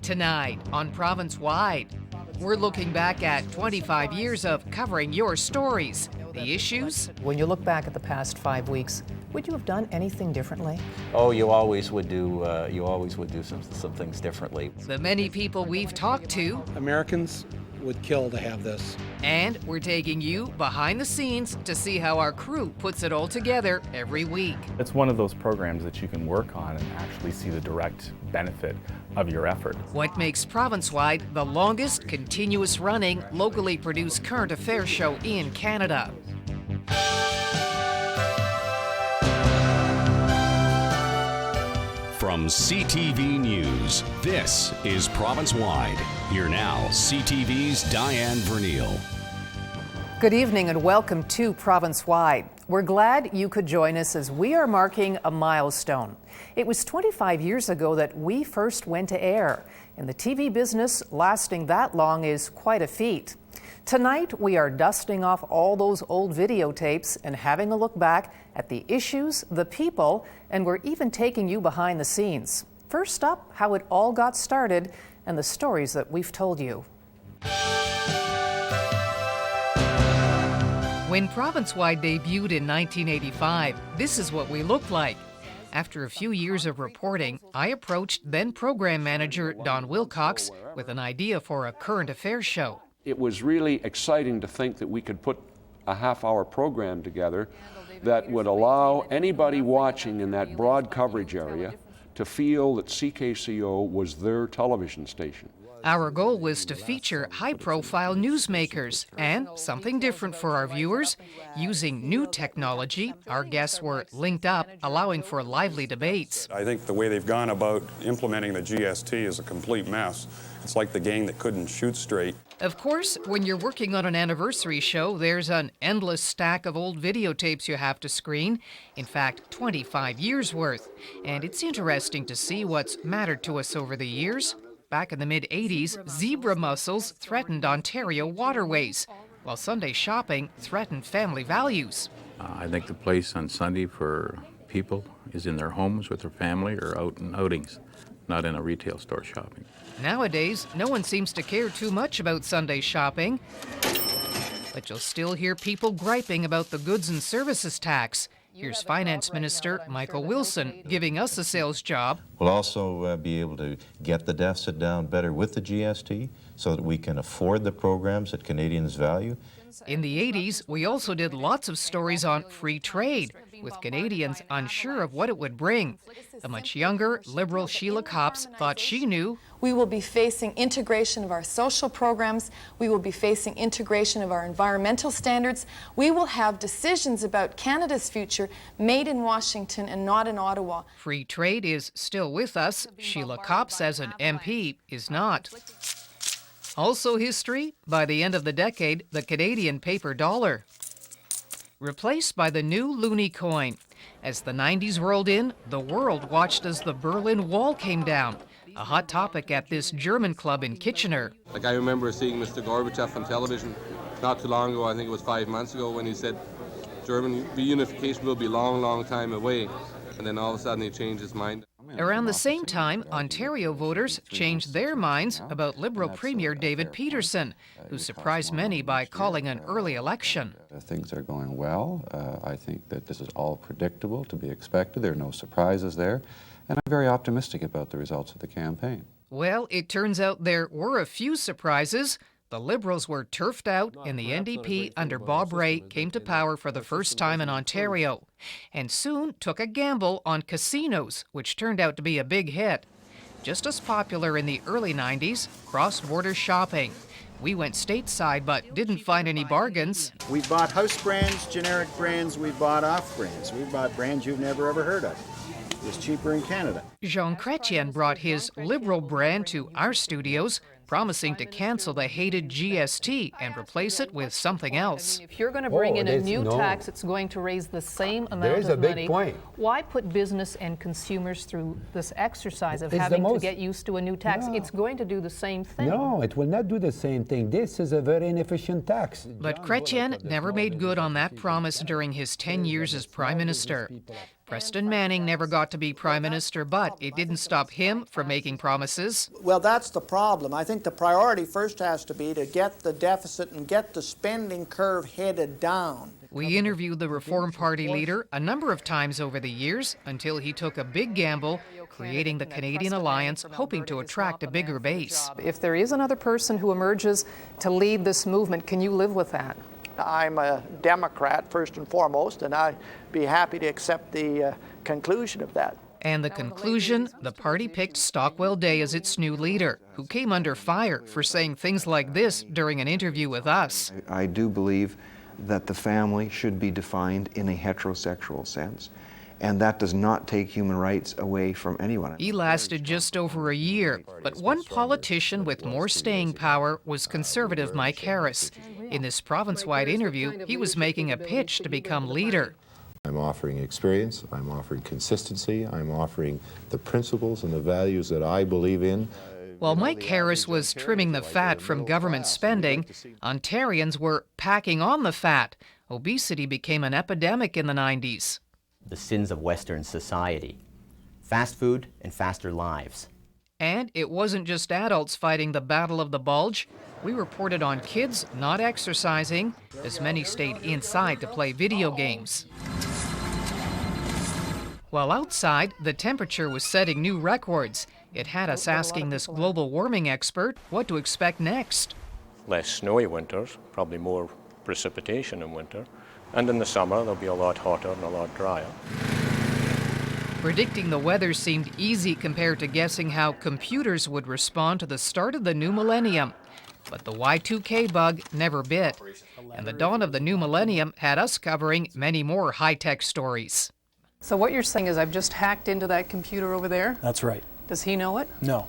Tonight on ProvinceWide, we're looking back at 25 years of covering your stories, the issues. When you look back at the past 5 weeks, would you have done anything differently? Oh, you always would do some things differently. The many people we've talked to. Americans would kill to have this. And we're taking you behind the scenes to see how our crew puts it all together every week. It's one of those programs that you can work on and actually see the direct benefit of your effort. What makes ProvinceWide the longest continuous running locally produced current affairs show in Canada. From CTV News, this is ProvinceWide. Here now, CTV's Daiene Vernile. Good evening and welcome to ProvinceWide. We're glad you could join us as we are marking a milestone. It was 25 years ago that we first went to air. In the TV business, lasting that long is quite a feat. Tonight, we are dusting off all those old videotapes and having a look back at the issues, the people, and we're even taking you behind the scenes. First up, how it all got started and the stories that we've told you. When ProvinceWide debuted in 1985, this is what we looked like. After a few years of reporting, I approached then program manager Don Wilcox with an idea for a current affairs show. It was really exciting to think that we could put a half-hour program together that would allow anybody watching in that broad coverage area to feel that CKCO was their television station. Our goal was to feature high-profile newsmakers and something different for our viewers. Using new technology, our guests were linked up, allowing for lively debates. I think the way they've gone about implementing the GST is a complete mess. It's like the gang that couldn't shoot straight. Of course, when you're working on an anniversary show, there's an endless stack of old videotapes you have to screen. In fact, 25 years worth. And it's interesting to see what's mattered to us over the years. Back in the mid-'80s, zebra mussels threatened Ontario waterways, while Sunday shopping threatened family values. I think the place on Sunday for people is in their homes with their family or out in outings, not in a retail store shopping. Nowadays, no one seems to care too much about Sunday shopping, but you'll still hear people griping about the goods and services tax. Here's Finance Minister Michael Wilson giving us a sales job. We'll also be able to get the deficit down better with the GST so that we can afford the programs that Canadians value. In the 80s, we also did lots of stories on free trade, with Canadians unsure of what it would bring. The much younger, liberal Sheila Copps thought she knew. We will be facing integration of our social programs. We will be facing integration of our environmental standards. We will have decisions about Canada's future made in Washington and not in Ottawa. Free trade is still with us. Sheila Copps, as an MP, is not. Also history, by the end of the decade, the Canadian paper dollar, replaced by the new loonie coin. As the 90s rolled in, the world watched as the Berlin Wall came down, a hot topic at this German club in Kitchener. I remember seeing Mr. Gorbachev on television not too long ago, I think it was 5 months ago, when he said German reunification will be a long, long time away. And then all of a sudden he changed his mind. Around the same time, Ontario voters changed their minds about Liberal Premier David Peterson, who surprised many by calling an early election. Things are going well. I think that this is all predictable, to be expected. There are no surprises there. And I'm very optimistic about the results of the campaign. Well, it turns out there were a few surprises. The Liberals were turfed out, and the NDP under Bob Rae came to power for the first time in Ontario, and soon took a gamble on casinos, which turned out to be a big hit. Just as popular in the early 90s, cross-border shopping. We went stateside but didn't find any bargains. We bought house brands, generic brands, we bought off brands. We bought brands you've never ever heard of. It was cheaper in Canada. Jean Chrétien brought his Liberal brand to our studios, promising to cancel the hated GST and replace it with something else. If you're going to bring in a new tax, it's going to raise the same amount of money. Point. Why put business and consumers through this exercise of having to get used to a new tax? It's going to do the same thing. No, it will not do the same thing. This is a very inefficient tax. But Chrétien never made good on that promise during his 10 years as Prime Minister. Preston Manning never got to be Prime Minister, but it didn't stop him from making promises. Well, that's the problem. I think the priority first has to be to get the deficit and get the spending curve headed down. We interviewed the Reform Party leader a number of times over the years until he took a big gamble, creating the Canadian Alliance, hoping to attract a bigger base. If there is another person who emerges to lead this movement, can you live with that? I'm a Democrat, first and foremost, and I'd be happy to accept the conclusion of that. And the conclusion, the party picked Stockwell Day as its new leader, who came under fire for saying things like this during an interview with us. I do believe that the family should be defined in a heterosexual sense, and that does not take human rights away from anyone. He lasted just over a year, but one politician with more staying power was Conservative Mike Harris. In this province-wide interview, he was making a pitch to become leader. I'm offering experience, I'm offering consistency, I'm offering the principles and the values that I believe in. While Mike Harris was trimming the fat from government spending, Ontarians were packing on the fat. Obesity became an epidemic in the 90s. The sins of Western society: fast food and faster lives. And it wasn't just adults fighting the battle of the bulge. We reported on kids not exercising, as many stayed inside to play video games. While outside, the temperature was setting new records. It had us asking this global warming expert what to expect next. Less snowy winters, probably more precipitation in winter. And in the summer, they'll be a lot hotter and a lot drier. Predicting the weather seemed easy compared to guessing how computers would respond to the start of the new millennium. But the Y2K bug never bit. And the dawn of the new millennium had us covering many more high-tech stories. So what you're saying is I've just hacked into that computer over there? That's right. Does he know it? No.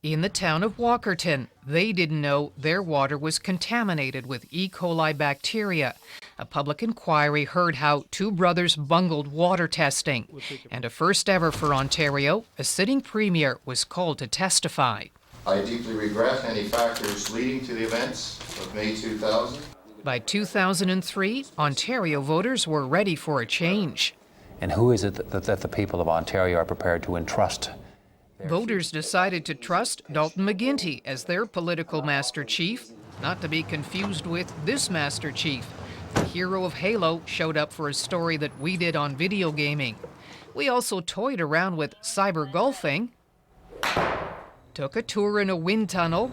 In the town of Walkerton, they didn't know their water was contaminated with E. coli bacteria. A public inquiry heard how two brothers bungled water testing. And a first ever for Ontario, a sitting premier was called to testify. I deeply regret any factors leading to the events of May 2000. By 2003, Ontario voters were ready for a change. And who is it that the people of Ontario are prepared to entrust? Voters decided to trust Dalton McGuinty as their political Master Chief, not to be confused with this Master Chief. The hero of Halo showed up for a story that we did on video gaming. We also toyed around with cyber golfing, took a tour in a wind tunnel,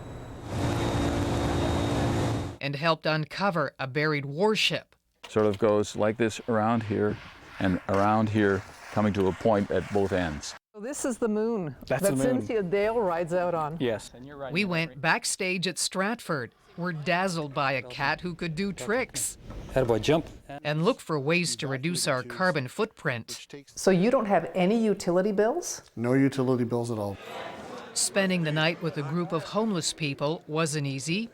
and helped uncover a buried warship. Sort of goes like this around here and around here, coming to a point at both ends. So this is the moon That's that the moon. Cynthia Dale rides out on. Yes. We went backstage at Stratford. We're dazzled by a cat who could do tricks. Attaboy, jump. And look for ways to reduce our carbon footprint. So you don't have any utility bills? No utility bills at all. Spending the night with a group of homeless people wasn't easy,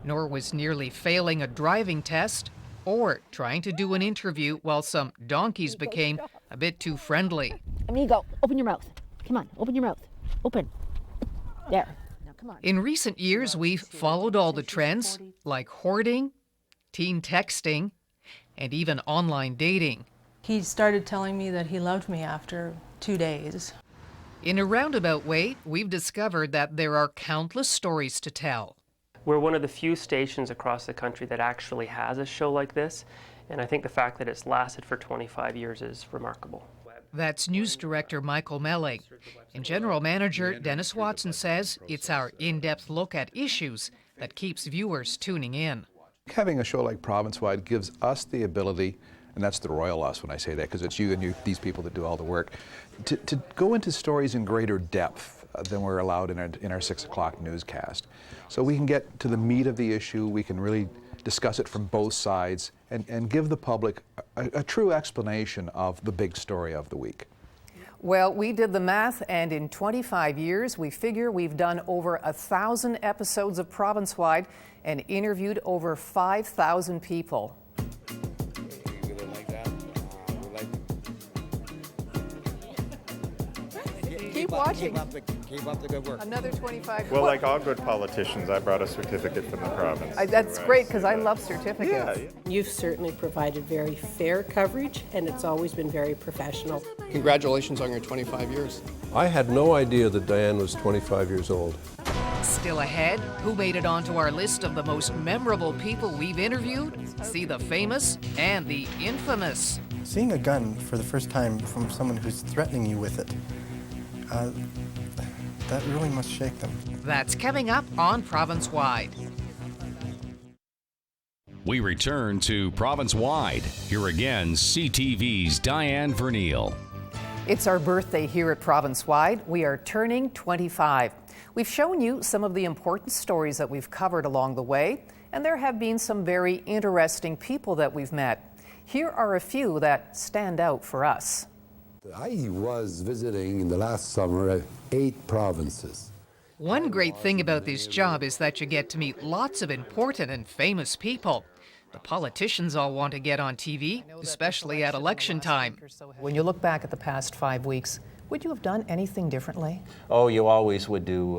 nor was nearly failing a driving test or trying to do an interview while some donkeys became a bit too friendly. Amigo, open your mouth. Come on, open your mouth. Open. There. Now come on. In recent years, we've followed all the trends, like hoarding, teen texting, and even online dating. He started telling me that he loved me after 2 days. In a roundabout way, we've discovered that there are countless stories to tell. We're one of the few stations across the country that actually has a show like this, and I think the fact that it's lasted for 25 years is remarkable. That's News Director Michael Melling. And General Manager Dennis Watson says it's our in-depth look at issues that keeps viewers tuning in. Having a show like ProvinceWide gives us the ability, and that's the royal us when I say that, because it's you and these people that do all the work, to go into stories in greater depth than we're allowed in our 6 o'clock newscast. So we can get to the meat of the issue, we can really discuss it from both sides, and give the public a true explanation of the big story of the week. Well, we did the math, and in 25 years, we figure we've done over 1,000 episodes of ProvinceWide and interviewed over 5,000 people. Keep watching. watching. Keep up the good work. Another 25. Well, like all good politicians, I brought a certificate from the province. That's great, because I love certificates. Yeah. You've certainly provided very fair coverage, and it's always been very professional. Congratulations on your 25 years. I had no idea that Daiene was 25 years old. Still ahead, who made it onto our list of the most memorable people we've interviewed? See the famous and the infamous. Seeing a gun for the first time from someone who's threatening you with it, that really must shake them. That's coming up on ProvinceWide. We return to ProvinceWide. Here again, CTV's Daiene Vernile. It's our birthday here at ProvinceWide. We are turning 25. We've shown you some of the important stories that we've covered along the way, and there have been some very interesting people that we've met. Here are a few that stand out for us. I was visiting in the last summer 8 provinces. One great thing about this job is that you get to meet lots of important and famous people. The politicians all want to get on TV, especially at election time. When you look back at the past 5 weeks, would you have done anything differently? Oh, you always would do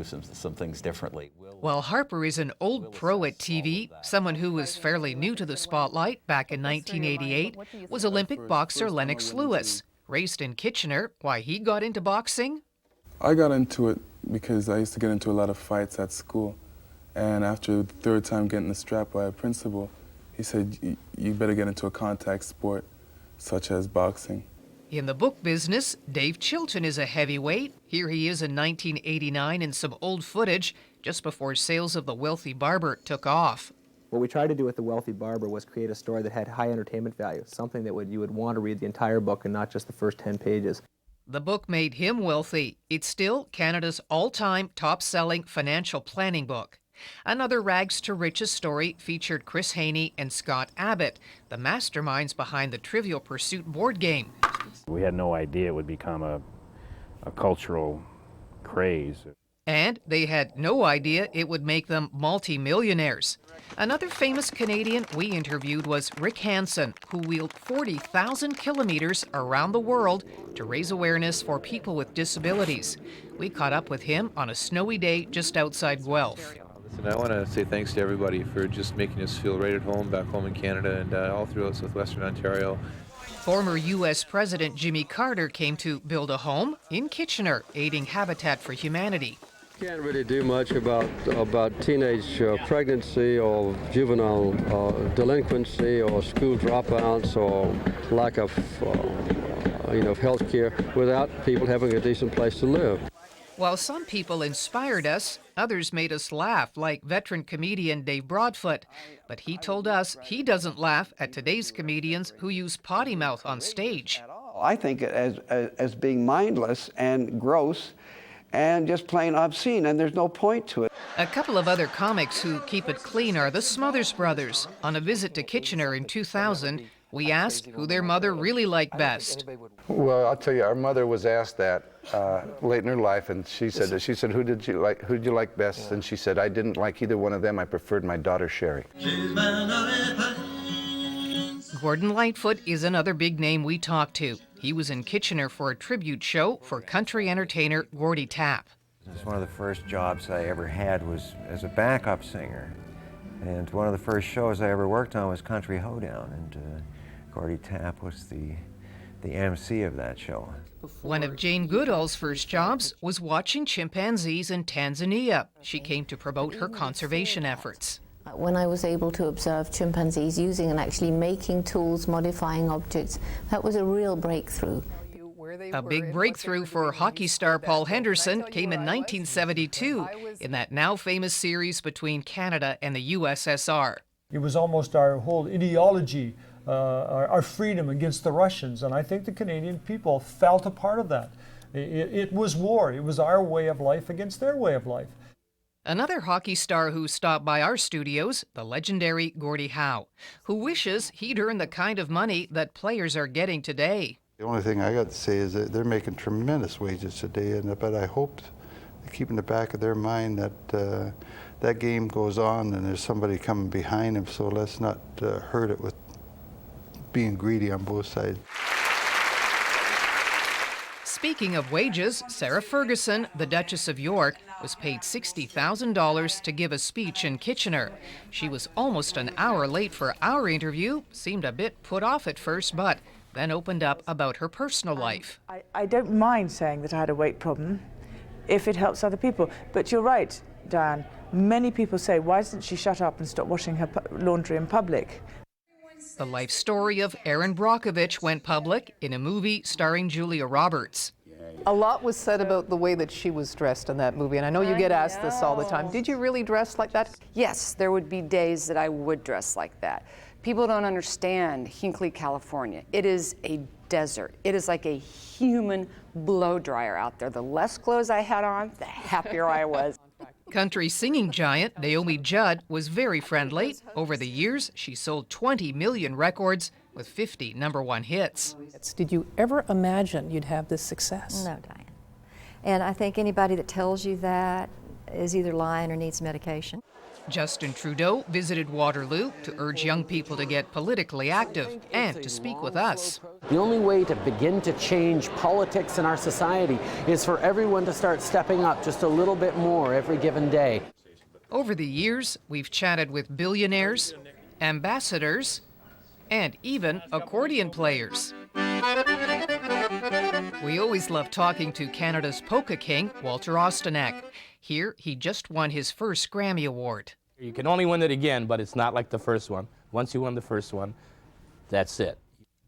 some things differently. Well, Harper is an old pro at TV, someone who was fairly new to the spotlight back in 1988, was Olympic boxer Lennox Lewis. Raised in Kitchener, why he got into boxing? I got into it because I used to get into a lot of fights at school. And after the 3rd time getting the strap by a principal, he said, you better get into a contact sport, such as boxing. In the book business, Dave Chilton is a heavyweight. Here he is in 1989 in some old footage, just before sales of The Wealthy Barber took off. What we tried to do with The Wealthy Barber was create a story that had high entertainment value, something that you would want to read the entire book and not just the first 10 pages. The book made him wealthy. It's still Canada's all-time top-selling financial planning book. Another rags to riches story featured Chris Haney and Scott Abbott, the masterminds behind the Trivial Pursuit board game. We had no idea it would become a cultural craze. And they had no idea it would make them multi-millionaires. Another famous Canadian we interviewed was Rick Hansen, who wheeled 40,000 kilometers around the world to raise awareness for people with disabilities. We caught up with him on a snowy day just outside Guelph. I want to say thanks to everybody for just making us feel right at home back home in Canada and all throughout southwestern Ontario. Former U.S. President Jimmy Carter came to build a home in Kitchener, aiding Habitat for Humanity. Can't really do much about teenage pregnancy or juvenile delinquency or school dropouts or lack of health care without people having a decent place to live. While some people inspired us, others made us laugh, like veteran comedian Dave Broadfoot. But he told us he doesn't laugh at today's comedians who use potty mouth on stage. I think it as being mindless and gross and just plain obscene, and there's no point to it. A couple of other comics who keep it clean are the Smothers Brothers. On a visit to Kitchener in 2000, we asked who their mother really liked best. Well, I'll tell you, our mother was asked that late in her life, and she said, who did you like best? And she said, I didn't like either one of them. I preferred my daughter Sherry. Gordon Lightfoot is another big name we talked to. He was in Kitchener for a tribute show for country entertainer Gordy Tapp. It's one of the first jobs I ever had was as a backup singer. And one of the first shows I ever worked on was Country Hoedown, and Gordy Tapp was the MC of that show. One of Jane Goodall's first jobs was watching chimpanzees in Tanzania. She came to promote her conservation efforts. When I was able to observe chimpanzees using and actually making tools, modifying objects, that was a real breakthrough. A big breakthrough for hockey star Paul Henderson came in 1972 in that now famous series between Canada and the USSR. It was almost our whole ideology, our freedom against the Russians, and I think the Canadian people felt a part of that. It was war. It was our way of life against their way of life. Another hockey star who stopped by our studios, the legendary Gordie Howe, who wishes he'd earned the kind of money that players are getting today. The only thing I got to say is that they're making tremendous wages today, but I hope they keep in the back of their mind that that game goes on and there's somebody coming behind them, so let's not hurt it with being greedy on both sides. Speaking of wages, Sarah Ferguson, the Duchess of York, was paid $60,000 to give a speech in Kitchener. She was almost an hour late for our interview, seemed a bit put off at first, but then opened up about her personal life. I don't mind saying that I had a weight problem if it helps other people. But you're right, Diane. Many people say, why doesn't she shut up and stop washing her laundry in public? The life story of Erin Brockovich went public in a movie starring Julia Roberts. A lot was said about the way that she was dressed in that movie, and I know you get asked this all the time. Did you really dress like that? Yes, there would be days that I would dress like that. People don't understand Hinckley, California. It is a desert. It is like a human blow dryer out there. The less clothes I had on, the happier I was. Country singing giant Naomi Judd was very friendly. Over the years, she sold 20 million records with 50 #1 hits. Did you ever imagine you'd have this success? No, Diane. And I think anybody that tells you that is either lying or needs medication. Justin Trudeau visited Waterloo to urge young people to get politically active and to speak with us. The only way to begin to change politics in our society is for everyone to start stepping up just a little bit more every given day. Over the years, we've chatted with billionaires, ambassadors, and even accordion players. We always love talking to Canada's polka king, Walter Ostanek. Here, he just won his first Grammy Award. You can only win it again, but it's not like the first one. Once you won the first one, that's it.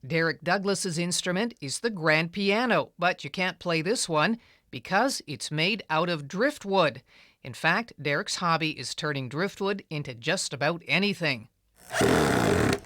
Derek Douglas's instrument is the grand piano, but you can't play this one because it's made out of driftwood. In fact, Derek's hobby is turning driftwood into just about anything.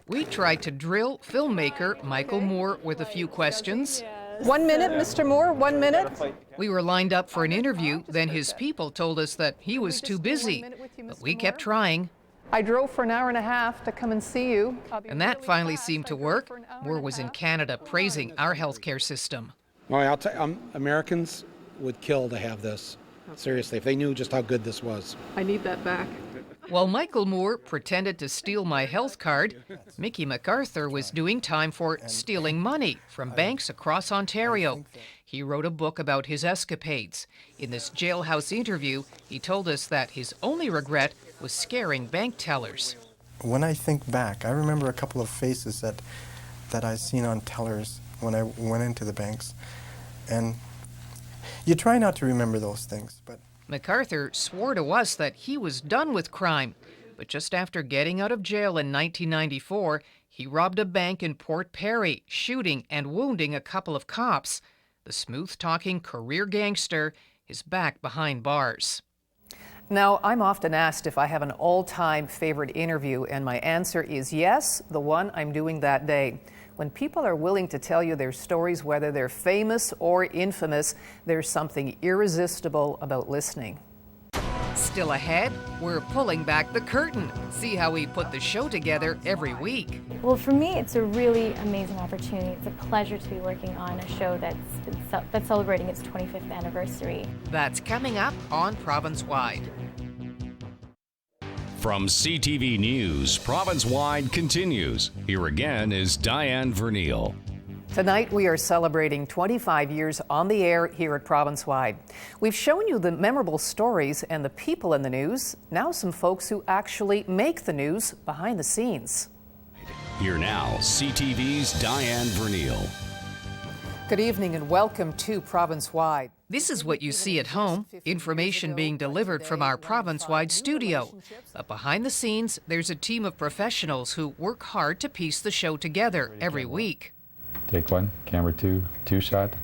We tried to drill filmmaker Michael Moore with a few questions. 1 minute, Mr. Moore, 1 minute. We were lined up for an interview, then his people told us that he was too busy, but we kept trying. I drove for an hour and a half to come and see you. And that finally seemed to work. Moore was in Canada praising our healthcare system. No, I'll tell you, Americans would kill to have this. Seriously, if they knew just how good this was. I need that back. While Michael Moore pretended to steal my health card, Mickey MacArthur was doing time for stealing money from banks across Ontario. He wrote a book about his escapades. In this jailhouse interview, he told us that his only regret was scaring bank tellers. When I think back, I remember a couple of faces that I seen on tellers when I went into the banks. And you try not to remember those things, but MacArthur swore to us that he was done with crime, but just after getting out of jail in 1994, he robbed a bank in Port Perry, shooting and wounding a couple of cops. The smooth-talking career gangster is back behind bars. Now, I'm often asked if I have an all-time favorite interview, and my answer is yes, the one I'm doing that day. When people are willing to tell you their stories, whether they're famous or infamous, there's something irresistible about listening. Still ahead, we're pulling back the curtain. See how we put the show together every week. Well, for me, it's a really amazing opportunity. It's a pleasure to be working on a show that's celebrating its 25th anniversary. That's coming up on ProvinceWide. From CTV News, ProvinceWide continues. Here again is Daiene Vernile. Tonight we are celebrating 25 years on the air here at ProvinceWide. We've shown you the memorable stories and the people in the news. Now some folks who actually make the news behind the scenes. Here now, CTV's Daiene Vernile. Good evening and welcome to ProvinceWide. This is what you see at home, information being delivered from our ProvinceWide studio. But behind the scenes, there's a team of professionals who work hard to piece the show together every week. Take one, camera two shot.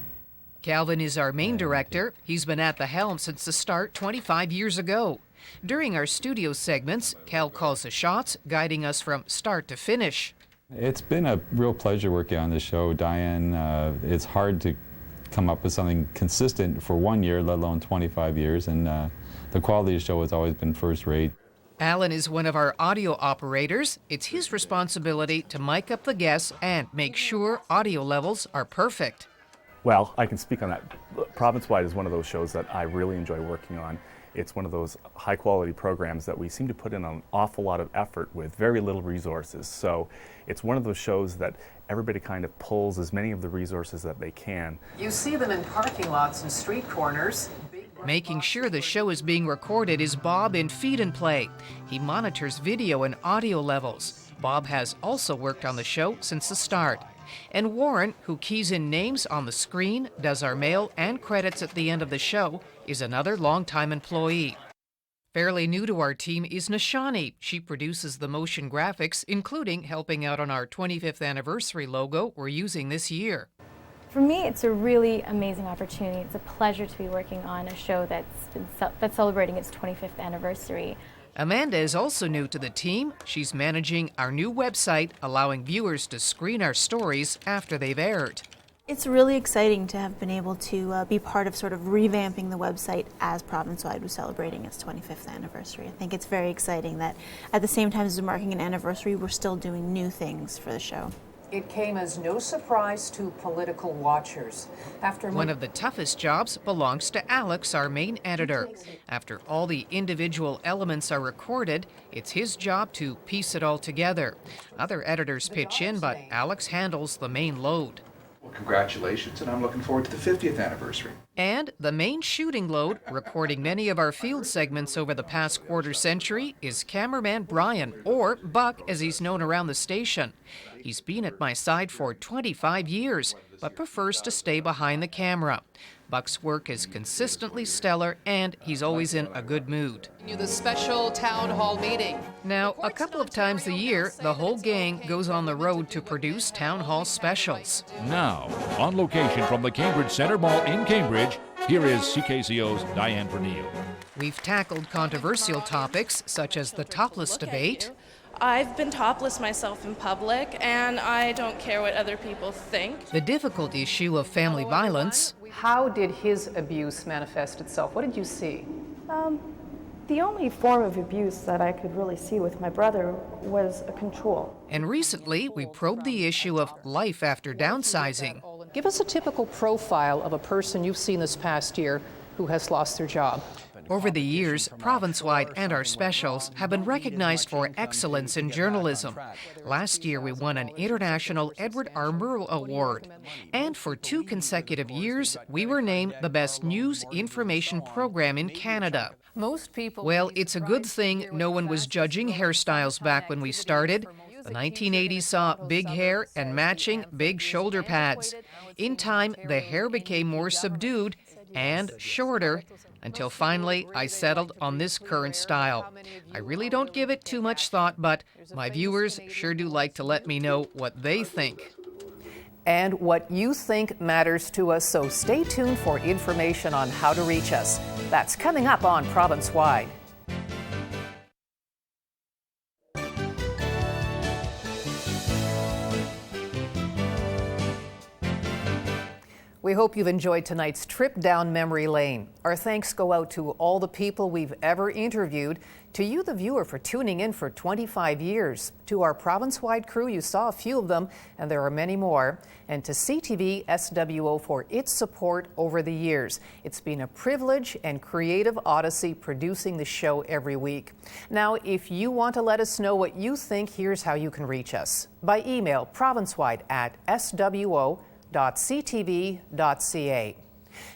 Calvin is our main director. He's been at the helm since the start 25 years ago. During our studio segments, Cal calls the shots, guiding us from start to finish. It's been a real pleasure working on this show, Daiene. It's hard to come up with something consistent for 1 year, let alone 25 years, and the quality of the show has always been first rate. Alan is one of our audio operators. It's his responsibility to mic up the guests and make sure audio levels are perfect. Well, I can speak on that. ProvinceWide is one of those shows that I really enjoy working on. It's one of those high-quality programs that we seem to put in an awful lot of effort with very little resources. So it's one of those shows that everybody kind of pulls as many of the resources that they can. You see them in parking lots and street corners. Making sure the show is being recorded is Bob in Feed and Play. He monitors video and audio levels. Bob has also worked on the show since the start. And Warren, who keys in names on the screen, does our mail and credits at the end of the show, is another longtime employee. Fairly new to our team is Nishani. She produces the motion graphics, including helping out on our 25th anniversary logo we're using this year. For me, it's a really amazing opportunity. It's a pleasure to be working on a show that's celebrating its 25th anniversary. Amanda is also new to the team. She's managing our new website, allowing viewers to screen our stories after they've aired. It's really exciting to have been able to be part of sort of revamping the website as ProvinceWide was celebrating its 25th anniversary. I think it's very exciting that at the same time as we're marking an anniversary, we're still doing new things for the show. It came as no surprise to political watchers. One of the toughest jobs belongs to Alex, our main editor. After all the individual elements are recorded, it's his job to piece it all together. Other editors pitch in, but Alex handles the main load. Well, congratulations, and I'm looking forward to the 50th anniversary. And the main shooting load, recording many of our field segments over the past quarter century, is cameraman Brian, or Buck as he's known around the station. He's been at my side for 25 years, but prefers to stay behind the camera. Buck's work is consistently stellar, and he's always in a good mood. The special town hall meeting. Now, a couple of times a year, the whole gang goes on the road to produce town hall specials. Now, on location from the Cambridge Center Mall in Cambridge, here is CKCO's Daiene Vernile. We've tackled controversial topics such as the topless debate. I've been topless myself in public, and I don't care what other people think. The difficult issue of family violence. How did his abuse manifest itself? What did you see? The only form of abuse that I could really see with my brother was a control. And recently, we probed the issue of life after downsizing. Give us a typical profile of a person you've seen this past year who has lost their job. Over the years, ProvinceWide and our specials have been recognized for excellence in journalism. Last year, we won an International Edward R. Murrow Award. And for 2 consecutive years, we were named the best news information program in Canada. Most people... Well, it's a good thing no one was judging hairstyles back when we started. The 1980s saw big hair and matching big shoulder pads. In time, the hair became more subdued and shorter, until finally I settled on this current style. I really don't give it too much thought, but my viewers sure do like to let me know what they think. And what you think matters to us, so stay tuned for information on how to reach us. That's coming up on ProvinceWide. We hope you've enjoyed tonight's trip down memory lane. Our thanks go out to all the people we've ever interviewed, to you, the viewer, for tuning in for 25 years, to our ProvinceWide crew, you saw a few of them, and there are many more, and to CTV SWO for its support over the years. It's been a privilege and creative odyssey producing the show every week. Now, if you want to let us know what you think, here's how you can reach us. By email, provincewide@swo.ctv.ca.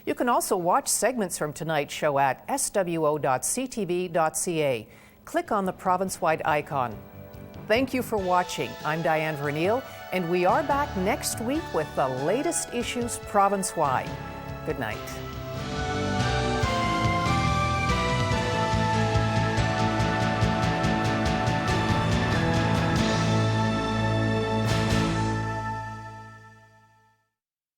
You can also watch segments from tonight's show at swo.ctv.ca. Click on the ProvinceWide icon. Thank you for watching. I'm Daiene Vernile, and we are back next week with the latest issues province-wide. Good night.